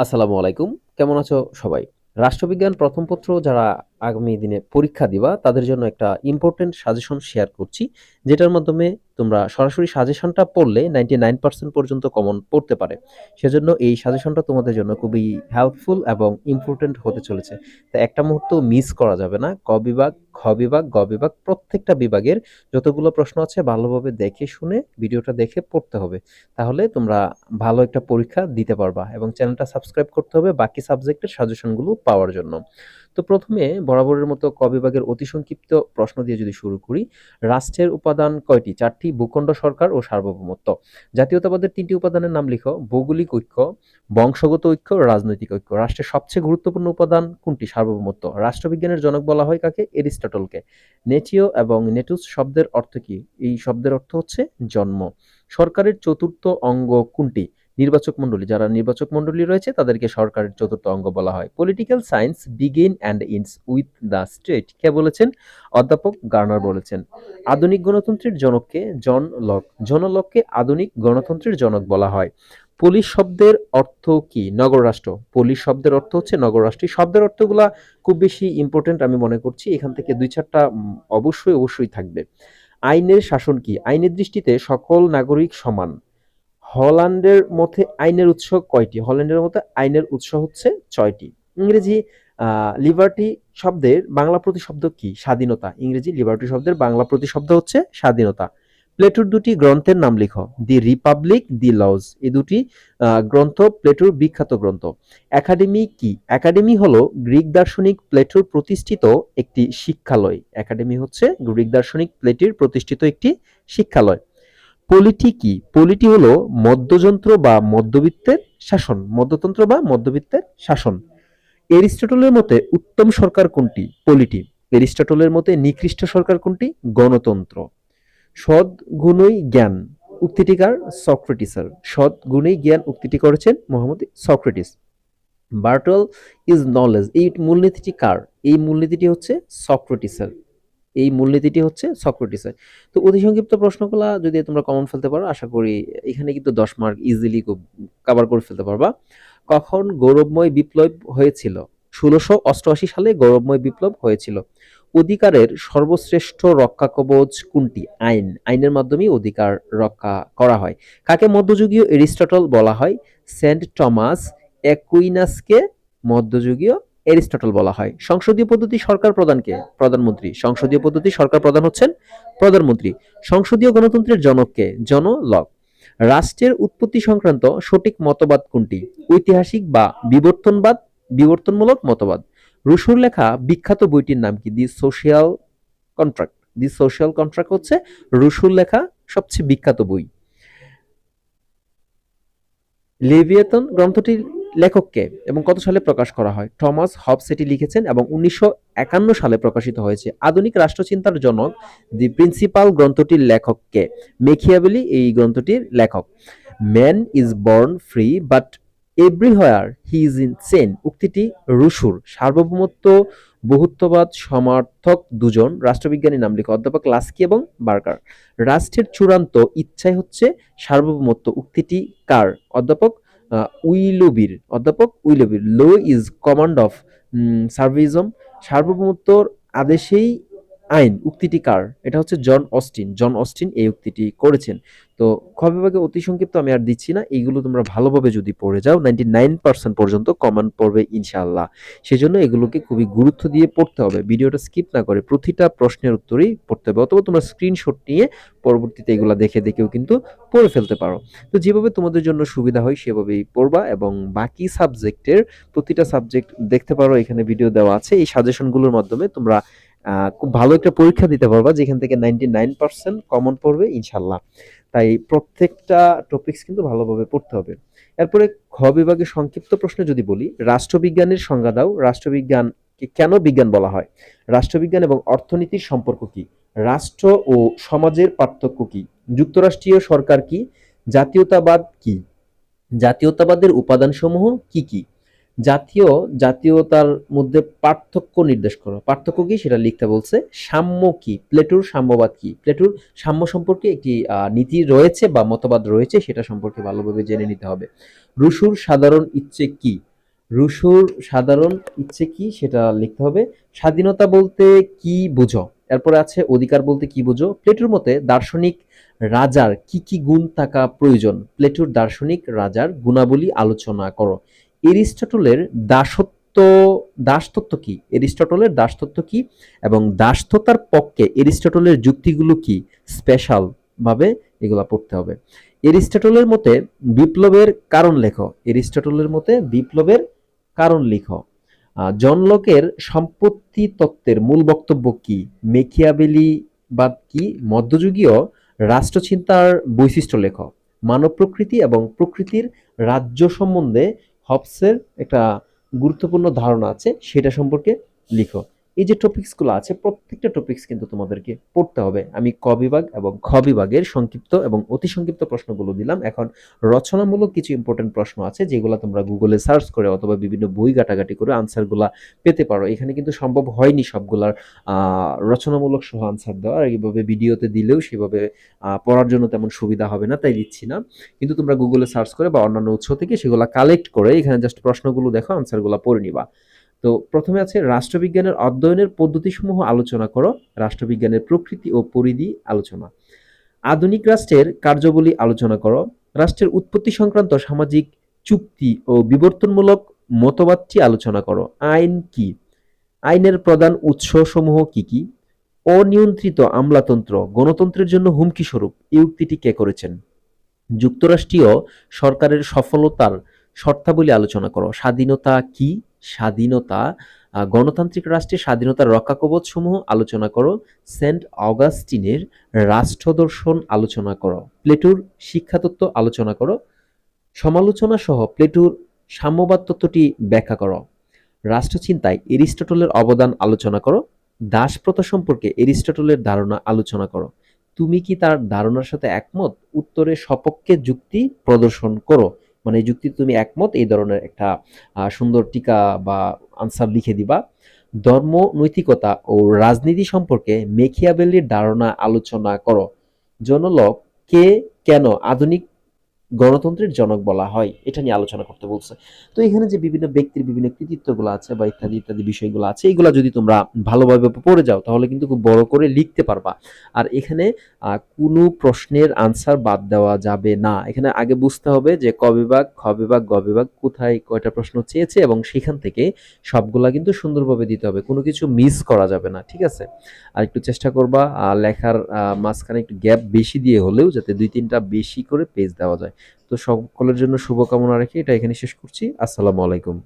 আসসালামু আলাইকুম। কেমন আছো সবাই? রাষ্ট্রবিজ্ঞান প্রথম পত্র যারা আগামী দিনে পরীক্ষা দিবা, তাদের জন্য একটা ইম্পোর্টেন্ট সাজেশন শেয়ার করছি। যেটার মাধ্যমে তোমরা সরাসরি সাজেশনটা পড়লে 99% পর্যন্ত কমন পড়তে পারে। সেজন্য এই সাজেশনটা তোমাদের জন্য খুবই হেল্পফুল এবং ইম্পোর্টেন্ট হতে চলেছে। তো একটা মুহূর্ত মিস করা যাবে না। ক বিভাগ, খ বিভাগ, গ বিভাগ প্রত্যেকটা বিভাগের যতগুলো প্রশ্ন আছে ভালোভাবে দেখে শুনে ভিডিওটা দেখে পড়তে হবে। তাহলে তোমরা ভালো একটা পরীক্ষা দিতে পারবা এবং চ্যানেলটা সাবস্ক্রাইব করতে হবে বাকি সাবজেক্টের সাজেশনগুলো পাওয়ার জন্য। তো প্রথমে বরাবরের মতো ক বিভাগের অতি সংক্ষিপ্ত প্রশ্ন দিয়ে যদি শুরু করি, রাষ্ট্রের উপাদান কয়টি? 4টি। ভূখণ্ড, সরকার ও সার্বভৌমত্ব। জাতীয়তাবাদের 3টি উপাদানের নাম লিখো। ভৌগোলিক ঐক্য, বংশগত ঐক্য, রাজনৈতিক ঐক্য। রাষ্ট্রের সবচেয়ে গুরুত্বপূর্ণ উপাদান কোনটি? সার্বভৌমত্ব। রাষ্ট্রবিজ্ঞানের জনক বলা হয় কাকে? এরিস্টটলকে। নেটিও এবং নেটুস শব্দের অর্থ কি? এই শব্দের অর্থ হচ্ছে জন্ম। সরকারের চতুর্থ অঙ্গ কোনটি? নির্বাচক মণ্ডলী। যারা নির্বাচক মণ্ডলী রয়েছে তাদেরকে সরকারের চতুর্থ অঙ্গ বলা হয়। Political science begin and ends with the state. কে বলেছেন? অধ্যাপক গার্নার বলেছেন। আধুনিক গণতন্ত্রের জনককে? John Locke. জন লককে আধুনিক গণতন্ত্রের জনক বলা হয়। পুলিশ শব্দের অর্থ কি? নগর রাষ্ট্র। পুলিশ শব্দের অর্থ হচ্ছে নগর রাষ্ট্র। এই শব্দের অর্থগুলা খুব বেশি ইম্পর্টেন্ট আমি মনে করছি। এখান থেকে 2-4টা অবশ্যই থাকবে। আইনের শাসন কি? আইনের দৃষ্টিতে সকল নাগরিক সমান। হল্যান্ডের মধ্যে আইনের উৎস কয়টি? হল্যান্ডের মধ্যে আইনের উৎস হচ্ছে 6টি। ইংরেজি লিবার্টি শব্দের বাংলা প্রতিশব্দ কি? স্বাধীনতা। ইংরেজি লিবার্টি শব্দের বাংলা প্রতিশব্দ হচ্ছে স্বাধীনতা। প্লেটোর 2টি গ্রন্থের নাম লিখো। দি রিপাবলিক, দি লজ। এই 2টি গ্রন্থ প্লেটোর বিখ্যাত গ্রন্থ। একাডেমি কি? একাডেমি হলো গ্রিক দার্শনিক প্লেটোর প্রতিষ্ঠিত একটি শিক্ষালয়। একাডেমি হচ্ছে গ্রিক দার্শনিক প্লেটোর প্রতিষ্ঠিত একটি শিক্ষালয়। পলিটি কি? পলিটি হলো মধ্যযন্ত্র বা মধ্যবিত্তের শাসন। মধ্যতন্ত্র বা মধ্যবিত্তের শাসন। এরিস্টটলের মতে উত্তম সরকার কোনটি? পলিটি। এরিস্টটলের মতে নিকৃষ্ট সরকার কোনটি? গণতন্ত্র। সৎ গুণই জ্ঞান উক্তিটিকার? সক্রেটিসের। সৎ গুণেই জ্ঞান উক্তিটি করেছেন মোহাম্মদ সক্রেটিস। বার্টল ইজ নলেজ, এই মূলনীতিটি কার? এই মূলনীতিটি হচ্ছে সক্রেটিসের। এই মূলনীতিটি হচ্ছে সক্রেটিসের। তো অতি সংক্ষিপ্ত প্রশ্নগুলা যদি তোমরা কমন ফেলতে পারো, আশা করি এখানে কিন্তু 10 মার্ক ইজিলি কভার করে ফেলতে পারবা। কখন গৌরবময় বিপ্লব হয়েছিল? 1688 সালে গৌরবময় বিপ্লব হয়েছিল। অধিকারের সর্বশ্রেষ্ঠ রক্ষা কবচ কোনটি? আইন। আইনের মাধ্যমেই অধিকার রক্ষা করা হয়। কাকে মধ্যযুগীয় এরিস্টটল বলা হয়? সেন্ট টমাস অ্যাকুইনাসকে মধ্যযুগীয় এরিস্টটল বলা হয়। সংসদীয় পদ্ধতি সরকার প্রধানকে? প্রধানমন্ত্রী। সংসদীয় পদ্ধতি সরকার প্রধান হচ্ছেন প্রধানমন্ত্রী। সংসদীয় গণতন্ত্রের জনককে? John Locke. রাষ্ট্রের উৎপত্তি সংক্রান্ত সঠিক মতবাদ কোনটি? ঐতিহাসিক বা বিবর্তনমূলক মতবাদ। রুশোর লেখা বিখ্যাত বইটির নাম কি? দি সোশিয়াল কন্ট্রাক্ট। দি সোশিয়াল কন্ট্রাক্ট হচ্ছে রুশোর লেখা সবচেয়ে বিখ্যাত বই। লেভিয়েতন গ্রন্থটির লেখককে এবং কত সালে প্রকাশ করা হয়? টমাস হবস এটি লিখেছেন এবং 1951 সালে প্রকাশিত হয়েছে। আধুনিক রাষ্ট্রচিন্তার জনক দি প্রিন্সিপাল গ্রন্থটির লেখককে? মেকিয়াভেলি এই গ্রন্থটির লেখক। Man is born free but everywhere he is in chains উক্তিটি রুশোর। সার্বভৌমত্ব বহুত্ববাদ সমর্থক দুজন। রাষ্ট্রবিজ্ঞানী নাম লিখো। অধ্যাপক লাস্কি এবং বার্কার। রাষ্ট্রের চূড়ান্ত ইচ্ছাই হচ্ছে সার্বভৌমত্ব উক্তিটি কার? অধ্যাপক উইলবির। অধ্যাপক উইলবির। লো ইজ কমান্ড অফ সার্ভিজম। সার্বভৌমত্বর আদেশেই আইন উক্তিটি কার? এটা হচ্ছে জন অস্টিন। জন অস্টিন এই উক্তিটি করেছেন। তো খ বিভাগে অতি সংক্ষিপ্ত আমি আর দিচ্ছি না। এইগুলো তোমরা ভালোভাবে যদি পড়ে যাও 99% পর্যন্ত কমন পড়বে ইনশাআল্লাহ। সেজন্য এগুলোকে খুবই গুরুত্ব দিয়ে পড়তে হবে। ভিডিওটা স্কিপ না করে প্রতিটা প্রশ্নের উত্তরেই পড়তে হবে, অথবা তোমরা স্ক্রিনশট নিয়ে পরবর্তীতে এগুলা দেখেও কিন্তু পড়ে ফেলতে পারো। তো যেভাবে তোমাদের জন্য সুবিধা হয় সেভাবেই পড়বা এবং বাকি সাবজেক্টের প্রতিটা সাবজেক্ট দেখতে পারো, এখানে ভিডিও দেওয়া আছে। এই সাজেশনগুলোর মাধ্যমে তোমরা খুব ভালো একটা পরীক্ষা দিতে পারবা যেখান থেকে 99% কমন পড়বে ইনশাল্লাহ। তাই প্রত্যেকটা টপিকস কিন্তু ভালোভাবে পড়তে হবে। এরপরে খ বিভাগের সংক্ষিপ্ত প্রশ্নে যদি বলি, রাষ্ট্রবিজ্ঞানের সংজ্ঞা দাও। রাষ্ট্রবিজ্ঞানকে কেন বিজ্ঞান বলা হয়? রাষ্ট্রবিজ্ঞান এবং অর্থনীতির সম্পর্ক কি? রাষ্ট্র ও সমাজের পার্থক্য কি? যুক্তরাষ্ট্রীয় সরকার কি? জাতীয়তাবাদ কি? জাতীয়তাবাদের উপাদানসমূহ কি কি? জাতীয়তার মধ্যে পার্থক্য নির্দেশ করো। পার্থক্য কি সেটা লিখতে বলছে। সাম্য কি? প্লেটোর সাম্যবাদ কি? প্লেটোর সাম্য সম্পর্কে একটি নীতি রয়েছে বা মতবাদ রয়েছে, সেটা সম্পর্কে ভালোভাবে জেনে নিতে হবে। রুশুর সাধারণ ইচ্ছে কি? রুশুর সাধারণ ইচ্ছে কি সেটা লিখতে হবে। স্বাধীনতা বলতে কি বুঝো? এরপরে আছে অধিকার বলতে কি বুঝো? প্লেটোর মতে দার্শনিক রাজার কি কি গুণ থাকা প্রয়োজন? প্লেটোর দার্শনিক রাজার গুণাবলী আলোচনা করো। এরিস্টটলের দাসতত্ত্ব কি? এরিস্টটলের দাসতত্ত্ব কি এবং দাসত্বতার পক্ষে এরিস্টটলের যুক্তিগুলো কি? স্পেশাল ভাবে এগুলা পড়তে হবে। এরিস্টটলের মতে বিপ্লবের কারণ লেখো। এরিস্টটলের মতে বিপ্লবের কারণ লিখো। জন লকের সম্পত্তি তত্ত্বের মূল বক্তব্য কি? মেকিয়াভেলিবাদ কি? মধ্যযুগীয় রাষ্ট্রচিন্তার বৈশিষ্ট্য লেখো। মানব প্রকৃতি এবং প্রকৃতির রাজ্য সম্বন্ধে হবসের একটা গুরুত্বপূর্ণ ধারণা আছে, সেটা সম্পর্কে লিখো। এই যে টপিকসগুলো আছে প্রত্যেকটা টপিকস কিন্তু তোমাদেরকে পড়তে হবে। আমি ক বিভাগ এবং খ বিভাগের সংক্ষিপ্ত এবং অতি সংক্ষিপ্ত প্রশ্নগুলো দিলাম। এখন রচনামূলক কিছু ইম্পর্টেন্ট প্রশ্ন আছে যেগুলো তোমরা গুগলে সার্চ করে অথবা বিভিন্ন বই ঘাটাঘাটি করে আনসারগুলা পেতে পারো। এখানে কিন্তু সম্ভব হয়নি সবগুলার রচনামূলক সহ আনসার দেওয়া। আর এইভাবে ভিডিওতে দিলেও সেভাবে পড়ার জন্য তেমন সুবিধা হবে না, তাই দিচ্ছি না। কিন্তু তোমরা গুগলে সার্চ করে বা অন্যান্য উৎস থেকে সেগুলো কালেক্ট করে এখানে জাস্ট প্রশ্নগুলো দেখো, আনসারগুলো পড়ে নিবা। তো প্রথমে আছে রাষ্ট্রবিজ্ঞানের অধ্যয়নের পদ্ধতিসমূহ আলোচনা করো। রাষ্ট্রবিজ্ঞানের প্রকৃতি ও পরিধি আলোচনা। আধুনিক রাষ্ট্রের কার্যাবলী আলোচনা করো। রাষ্ট্রের উৎপত্তি সংক্রান্ত সামাজিক চুক্তি ও বিবর্তনমূলক মতবাদটি আলোচনা করো। আইন কি? আইনের প্রধান উৎসসমূহ কি কি? অনিয়ন্ত্রিত আমলাতন্ত্র গণতন্ত্রের জন্য হুমকি স্বরূপ, এই উক্তিটি কে করেছেন? যুক্তরাষ্ট্রীয় সরকারের সফলতার শর্তাবলী আলোচনা করো। স্বাধীনতা কি? স্বাধীনতা গণতান্ত্রিক রাষ্ট্রের স্বাধীনতার রক্ষাকবচ সমূহ আলোচনা করো। সেন্ট অগাস্টিনের রাষ্ট্রদর্শন আলোচনা করো। প্লেটোর শিক্ষাতত্ত্ব আলোচনা করো। সমালোচনা সহ প্লেটোর সাম্যবাদ তত্ত্বটি ব্যাখ্যা করো। রাষ্ট্রচিন্তায় এরিস্টটলের অবদান আলোচনা করো। দাসপ্রথা সম্পর্কে এরিস্টটলের ধারণা আলোচনা করো। তুমি কি তার ধারণার সাথে একমত? উত্তরে সপক্ষে যুক্তি প্রদর্শন করো। মানে এই যুক্তি তুমি একমত, এই ধরনের একটা সুন্দর টিকা বা আনসার লিখে দিবা। ধর্ম, নৈতিকতা ও রাজনীতি সম্পর্কে মেকিয়াভেলির ধারণা আলোচনা করো। জন লক কে কেন আধুনিক গণতন্ত্রের জনক বলা হয়, এটা নিয়ে আলোচনা করতে বলছে। তো এখানে যে বিভিন্ন ব্যক্তির বিভিন্ন কৃতিত্বগুলো আছে বা ইত্যাদি ইত্যাদি বিষয়গুলো আছে, এগুলো যদি তোমরা ভালোভাবে পড়ে যাও তাহলে কিন্তু খুব বড় করে লিখতে পারবা। আর এখানে কোনো প্রশ্নের আনসার বাদ দেওয়া যাবে না। এখানে আগে বুঝতে হবে যে ক বিভাগ, খ বিভাগ, গ বিভাগ কোথায় কয়টা প্রশ্ন চেয়েছে এবং সেখান থেকে সবগুলা কিন্তু সুন্দরভাবে দিতে হবে, কোনো কিছু মিস করা যাবে না, ঠিক আছে? আর একটু চেষ্টা করবা লেখার মাঝখানে একটু গ্যাপ বেশি দিয়ে হলেও যাতে 2-3টা বেশি করে পেজ দেওয়া যায়। তো সকলের জন্য শুভকামনা রেখে এটা এখানে শেষ করছি। আসসালামু আলাইকুম।